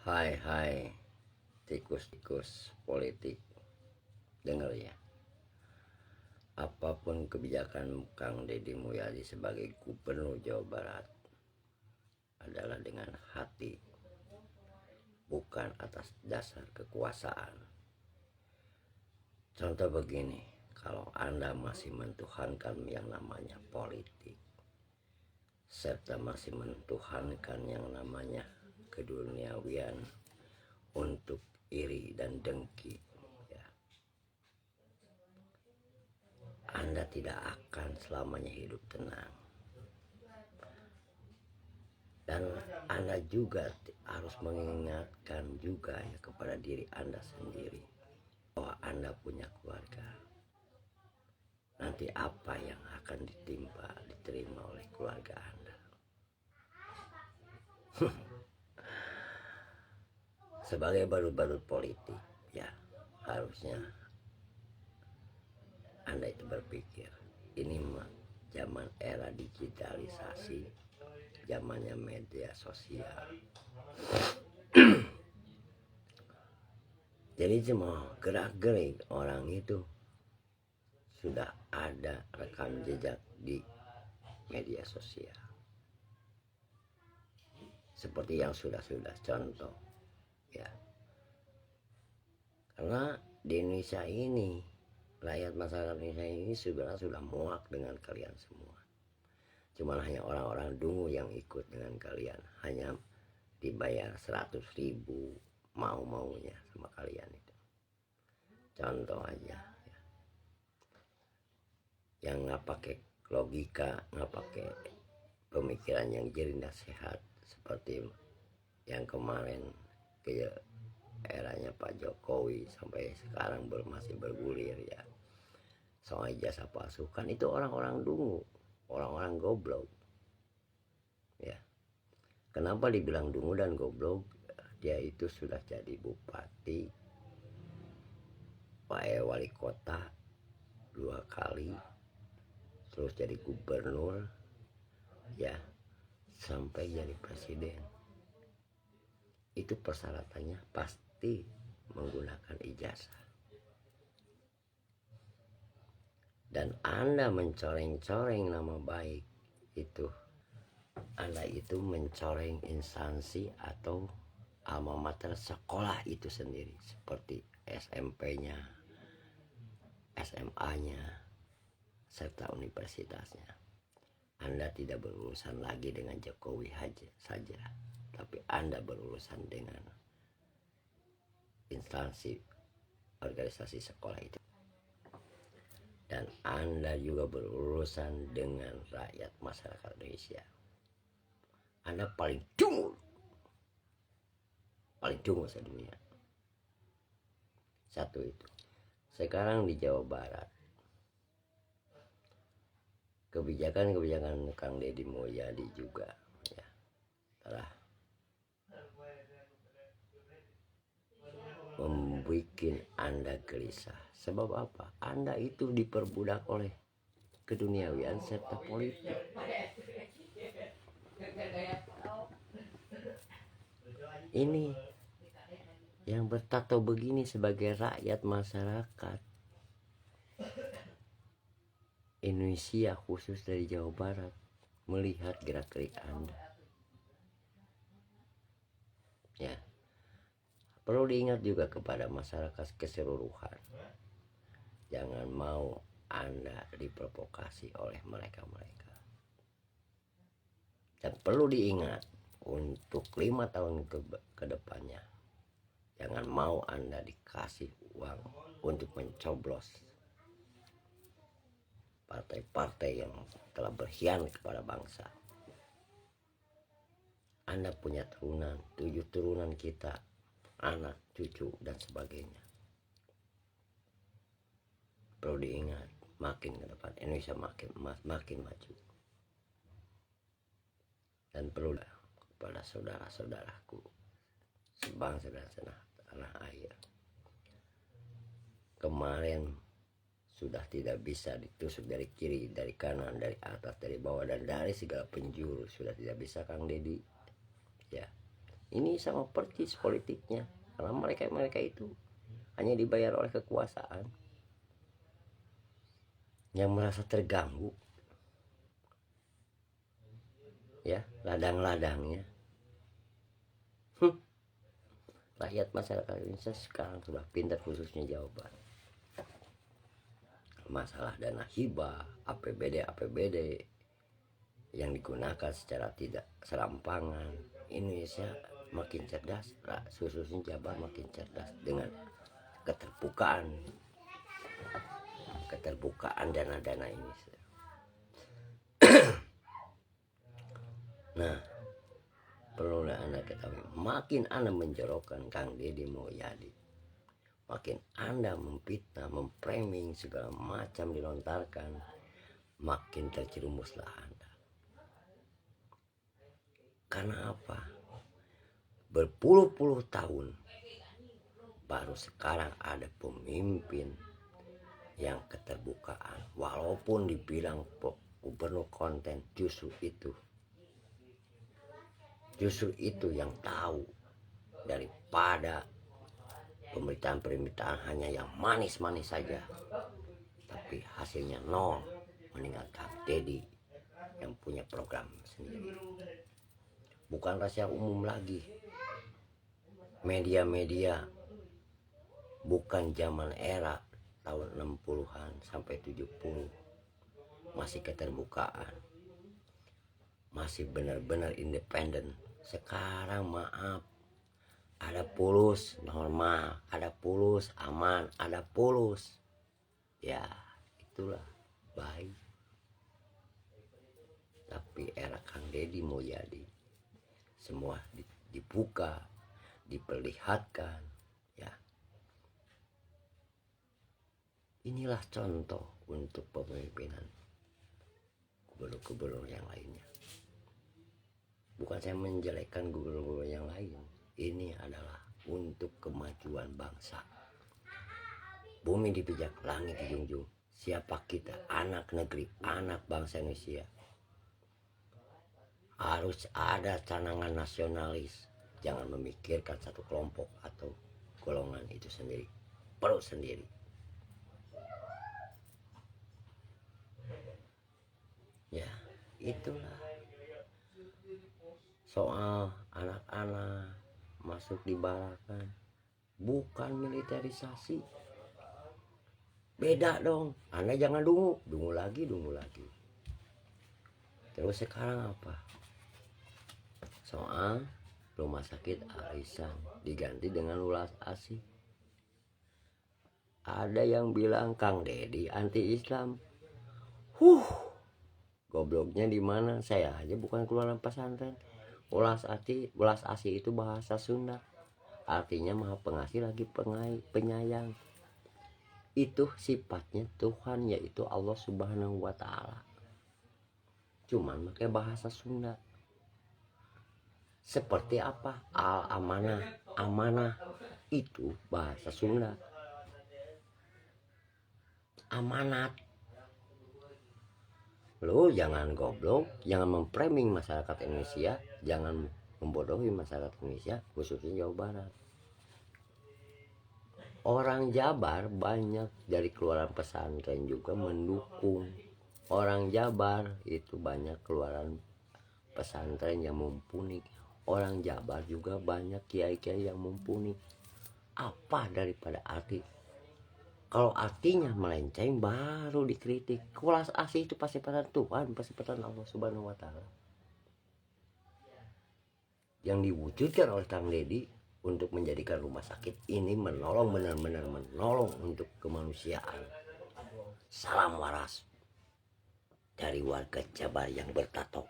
Hai tikus-tikus politik, dengar ya. Apapun kebijakan Kang Deddy Mulyadi sebagai Gubernur Jawa Barat adalah dengan hati, bukan atas dasar kekuasaan. Contoh begini, kalau Anda masih mentuhankan yang namanya politik, serta masih mentuhankan yang namanya keduniawian untuk iri dan dengki, ya, Anda tidak akan selamanya hidup tenang. Dan Anda juga harus mengingatkan juga ya kepada diri Anda sendiri bahwa Anda punya keluarga. Nanti apa yang akan diterima oleh keluarga Anda? Sebagai badut-badut politik, ya harusnya Anda itu berpikir, ini zaman era digitalisasi, zamannya media sosial. Jadi semua gerak-gerik orang itu sudah ada rekam jejak di media sosial. Seperti yang sudah contoh, ya. Karena di Indonesia ini, rakyat masyarakat Indonesia ini sudah muak dengan kalian semua. Cuma hanya orang-orang dungu yang ikut dengan kalian, hanya dibayar 100.000 mau-maunya sama kalian itu. Contoh aja, ya. Yang nggak pakai logika, nggak pakai pemikiran yang jernih dan sehat, seperti yang kemarin ke eranya Pak Jokowi sampai sekarang masih bergulir, ya, soal ijazah palsu. Kan itu orang-orang dungu, orang-orang goblok, ya. Kenapa dibilang dungu dan goblok? Dia itu sudah jadi bupati, wali kota 2 kali, terus jadi gubernur, ya, sampai jadi presiden. Itu persyaratannya pasti menggunakan ijazah. Dan Anda mencoreng-coreng nama baik itu, Anda itu mencoreng instansi atau alma mater sekolah itu sendiri, seperti SMP-nya, SMA-nya, serta universitasnya. Anda tidak berurusan lagi dengan Jokowi saja, tapi Anda berurusan dengan instansi organisasi sekolah itu. Dan Anda juga berurusan dengan rakyat masyarakat Indonesia. Anda paling dungu sedunia. Satu itu. Sekarang di Jawa Barat, kebijakan Kang Deddy Mulyadi juga, ya, telah membuat Anda gelisah. Sebab apa? Anda itu diperbudak oleh keduniawian serta politik. Ini yang bertato begini sebagai rakyat masyarakat Indonesia, khusus dari Jawa Barat, melihat gerak-gerik Anda, ya. Perlu diingat juga kepada masyarakat keseluruhan, jangan mau Anda diprovokasi oleh mereka-mereka. Dan perlu diingat untuk 5 tahun ke depannya, jangan mau Anda dikasih uang untuk mencoblos partai-partai yang telah berkhianat kepada bangsa. Anda punya turunan, 7 turunan kita, anak, cucu, dan sebagainya. Perlu diingat, makin ke depan Indonesia makin maju. Dan perlu kepada saudara-saudaraku sebangsa dan setanah air, kemarin sudah tidak bisa ditusuk dari kiri, dari kanan, dari atas, dari bawah, dan dari segala penjuru. Sudah tidak bisa Kang Deddy, ya. Ini sama persis politiknya, karena mereka itu hanya dibayar oleh kekuasaan yang merasa terganggu, ya, ladang-ladangnya. Rakyat masyarakat Indonesia sekarang sudah pintar, khususnya Jawa Barat. Masalah dana hibah, APBD yang digunakan secara tidak serampangan. Indonesia makin cerdas, khususnya Jabar makin cerdas dengan keterbukaan dana-dana ini. Nah, perlu Anda ketahui, makin Anda menjorokkan Kang Deddy Mulyadi, makin Anda memfitnah, memframing segala macam dilontarkan, makin terjerumuslah Anda. Karena apa? Berpuluh-puluh tahun baru sekarang ada pemimpin yang keterbukaan, walaupun dibilang gubernur konten, justru itu yang tahu, daripada pemberitaan hanya yang manis-manis saja tapi hasilnya nol. Mendingan Kang Deddy yang punya program sendiri, bukan rahasia umum lagi. Media bukan zaman era tahun 60-an sampai 70, masih keterbukaan, masih benar-benar independen. Sekarang maaf, ada pulus normal, ada pulus aman, ada pulus, ya itulah baik. Tapi era Kang Deddy Mulyadi semua dibuka, diperlihatkan, ya. Inilah contoh untuk pemimpinan gubernur-gubernur yang lainnya. Bukan saya menjelekkan gubernur-gubernur yang lain, ini adalah untuk kemajuan bangsa. Bumi dipijak, langit dijunjung. Siapa kita? Anak negeri, anak bangsa Indonesia. Harus ada canangan nasionalis. Jangan memikirkan satu kelompok atau golongan itu sendiri, perut sendiri. Ya, itulah soal anak-anak masuk di barakan, bukan militerisasi. Beda dong. Anda jangan dungu lagi. Terus sekarang apa? Soal rumah sakit Arisan diganti dengan Ulas Asih. Ada yang bilang Kang Deddy anti Islam. Gobloknya di mana? Saya aja bukan keluaran pesantren. Ulas Asih itu bahasa Sunda. Artinya Maha Pengasih lagi penyayang. Itu sifatnya Tuhan, yaitu Allah Subhanahu wa Ta'ala. Cuman pakai bahasa Sunda. Seperti apa? Amanah itu bahasa Sunda. Amanat. Lo jangan goblok, jangan memframing masyarakat Indonesia, jangan membodohi masyarakat Indonesia, khususnya Jawa Barat. Orang Jabar banyak dari keluaran pesantren juga mendukung. Orang Jabar itu banyak keluaran pesantren yang mumpuni. Orang Jabar juga banyak kiai-kiai yang mumpuni. Apa daripada arti? Kalau artinya melenceng baru dikritik. Ulas Asih itu pasti pesan Tuhan, pasti pesan Allah Subhanahu wa Ta'ala. Yang diwujudkan oleh Kang Deddy untuk menjadikan rumah sakit ini menolong, benar-benar menolong untuk kemanusiaan. Salam waras dari warga Jabar yang bertato.